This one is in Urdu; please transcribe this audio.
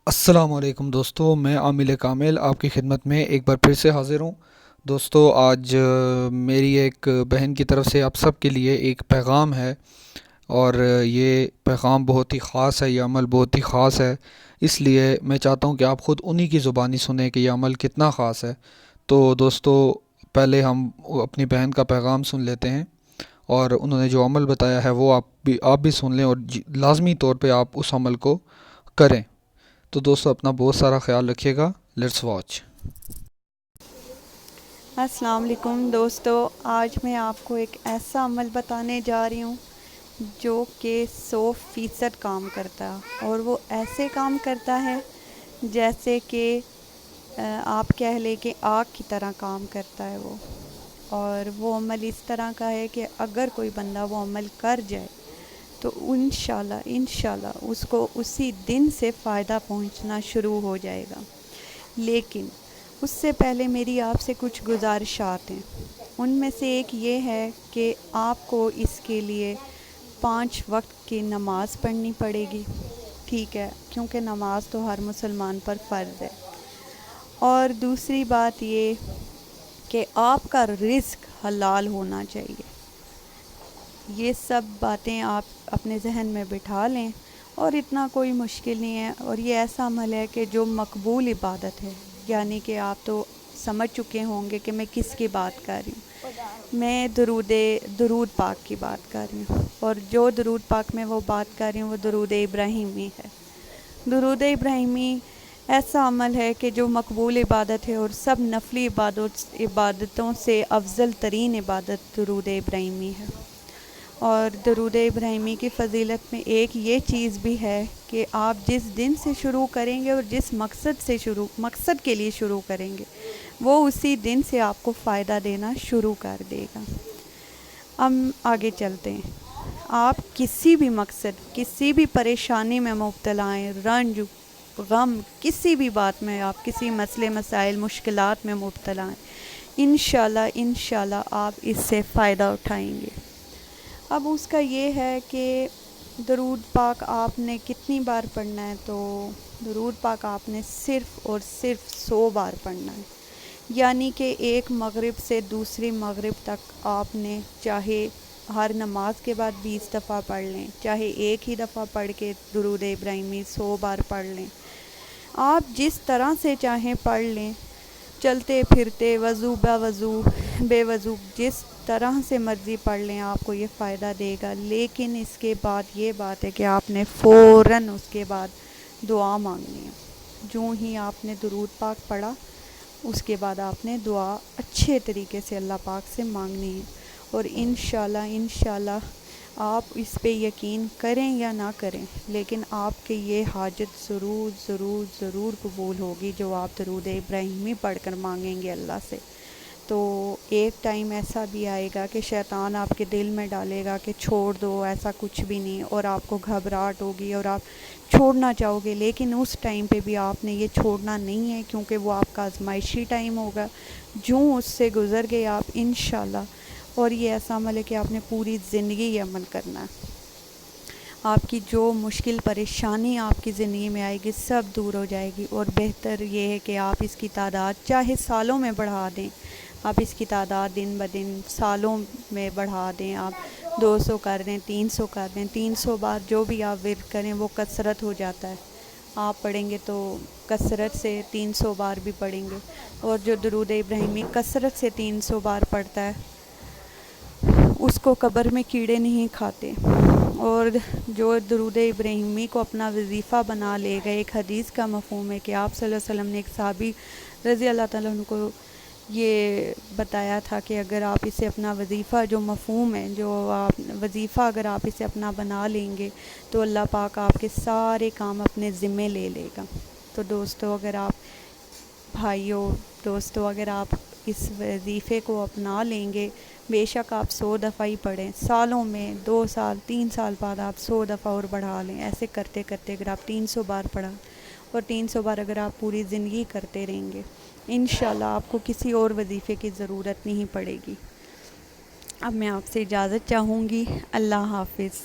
السلام علیکم دوستو، میں عامل کامل آپ کی خدمت میں ایک بار پھر سے حاضر ہوں۔ دوستو آج میری ایک بہن کی طرف سے آپ سب کے لیے ایک پیغام ہے، اور یہ پیغام بہت ہی خاص ہے، یہ عمل بہت ہی خاص ہے۔ اس لیے میں چاہتا ہوں کہ آپ خود انہی کی زبانی سنیں کہ یہ عمل کتنا خاص ہے۔ تو دوستو پہلے ہم اپنی بہن کا پیغام سن لیتے ہیں، اور انہوں نے جو عمل بتایا ہے وہ آپ بھی سن لیں، اور لازمی طور پہ آپ اس عمل کو کریں۔ تو دوستو اپنا بہت سارا خیال رکھیے گا۔ Let's watch. السلام علیکم دوستو، آج میں آپ کو ایک ایسا عمل بتانے جا رہی ہوں جو کہ 100% کام کرتا ہے، اور وہ ایسے کام کرتا ہے جیسے کہ آپ کہہ لیں کہ آگ کی طرح کام کرتا ہے وہ، اور وہ عمل اس طرح کا ہے کہ اگر کوئی بندہ وہ عمل کر جائے تو انشاءاللہ اس کو اسی دن سے فائدہ پہنچنا شروع ہو جائے گا۔ لیکن اس سے پہلے میری آپ سے کچھ گزارشات ہیں۔ ان میں سے ایک یہ ہے کہ آپ کو اس کے لیے 5 وقت کی نماز پڑھنی پڑے گی، ٹھیک ہے، کیونکہ نماز تو ہر مسلمان پر فرض ہے۔ اور دوسری بات یہ کہ آپ کا رزق حلال ہونا چاہیے۔ یہ سب باتیں آپ اپنے ذہن میں بٹھا لیں، اور اتنا کوئی مشکل نہیں ہے، اور یہ ایسا عمل ہے کہ جو مقبول عبادت ہے، یعنی کہ آپ تو سمجھ چکے ہوں گے کہ میں کس کی بات کر رہی ہوں۔ میں درود پاک کی بات کر رہی ہوں، اور جو درود پاک میں وہ بات کر رہی ہوں وہ درود ابراہیمی ہے۔ درود ابراہیمی ایسا عمل ہے کہ جو مقبول عبادت ہے، اور سب نفلی عبادتوں سے افضل ترین عبادت درود ابراہیمی ہے۔ اور درود ابراہیمی کی فضیلت میں ایک یہ چیز بھی ہے کہ آپ جس دن سے شروع کریں گے اور جس مقصد کے لیے شروع کریں گے، وہ اسی دن سے آپ کو فائدہ دینا شروع کر دے گا۔ ہم آگے چلتے ہیں۔ آپ کسی بھی مقصد، کسی بھی پریشانی میں مبتلا ہیں، رنج، غم، کسی بھی بات میں آپ کسی مسئلے، مسائل، مشکلات میں مبتلا ہیں، انشاءاللہ آپ اس سے فائدہ اٹھائیں گے۔ اب اس کا یہ ہے کہ درود پاک آپ نے کتنی بار پڑھنا ہے، تو درود پاک آپ نے صرف اور صرف 100 بار پڑھنا ہے، یعنی کہ ایک مغرب سے دوسری مغرب تک آپ نے چاہے ہر نماز کے بعد 20 دفعہ پڑھ لیں، چاہے ایک ہی دفعہ پڑھ کے درود ابراہیمی 100 بار پڑھ لیں، آپ جس طرح سے چاہیں پڑھ لیں، چلتے پھرتے، وضو بے وضو، جس طرح سے مرضی پڑھ لیں، آپ کو یہ فائدہ دے گا۔ لیکن اس کے بعد یہ بات ہے کہ آپ نے فوراً اس کے بعد دعا مانگنی ہے۔ جو ہی آپ نے درود پاک پڑھا، اس کے بعد آپ نے دعا اچھے طریقے سے اللہ پاک سے مانگنی ہے، اور انشاءاللہ آپ اس پہ یقین کریں یا نہ کریں، لیکن آپ کے یہ حاجت ضرور ضرور ضرور قبول ہوگی جو آپ درود ابراہیمی پڑھ کر مانگیں گے اللہ سے۔ تو ایک ٹائم ایسا بھی آئے گا کہ شیطان آپ کے دل میں ڈالے گا کہ چھوڑ دو، ایسا کچھ بھی نہیں، اور آپ کو گھبراہٹ ہوگی اور آپ چھوڑنا چاہو گے، لیکن اس ٹائم پہ بھی آپ نے یہ چھوڑنا نہیں ہے، کیونکہ وہ آپ کا آزمائشی ٹائم ہوگا۔ جو اس سے گزر گئے آپ انشاءاللہ، اور یہ ایسا عمل ہے کہ آپ نے پوری زندگی یہ عمل کرنا ہے۔ آپ کی جو مشکل پریشانی آپ کی زندگی میں آئے گی سب دور ہو جائے گی، اور بہتر یہ ہے کہ آپ اس کی تعداد چاہے سالوں میں بڑھا دیں، آپ اس کی تعداد دن بدن سالوں میں بڑھا دیں، آپ 200 کر دیں، 300 کر دیں، 300 بار جو بھی آپ ورد کریں وہ کثرت ہو جاتا ہے۔ آپ پڑھیں گے تو کثرت سے 300 بار بھی پڑھیں گے، اور جو درود ابراہیمی کثرت سے 300 بار پڑھتا ہے اس کو قبر میں کیڑے نہیں کھاتے۔ اور جو درود ابراہیمی کو اپنا وظیفہ بنا لے گا، ایک حدیث کا مفہوم ہے کہ آپ صلی اللہ علیہ وسلم نے ایک صحابی رضی اللہ تعالیٰ عنہ کو یہ بتایا تھا کہ اگر آپ اسے اپنا وظیفہ، جو مفہوم ہے، جو آپ وظیفہ اگر آپ اسے اپنا بنا لیں گے تو اللہ پاک آپ کے سارے کام اپنے ذمے لے لے گا۔ تو دوستو، اگر آپ بھائیوں، دوستو، اگر آپ اس وظیفے کو اپنا لیں گے، بے شک آپ 100 دفعہ ہی پڑھیں، سالوں میں 2 سال 3 سال بعد آپ 100 دفعہ اور بڑھا لیں، ایسے کرتے کرتے اگر آپ 300 بار پڑھا، اور 300 بار اگر آپ پوری زندگی کرتے رہیں گے، انشاءاللہ آپ کو کسی اور وظیفے کی ضرورت نہیں پڑے گی۔ اب میں آپ سے اجازت چاہوں گی۔ اللہ حافظ۔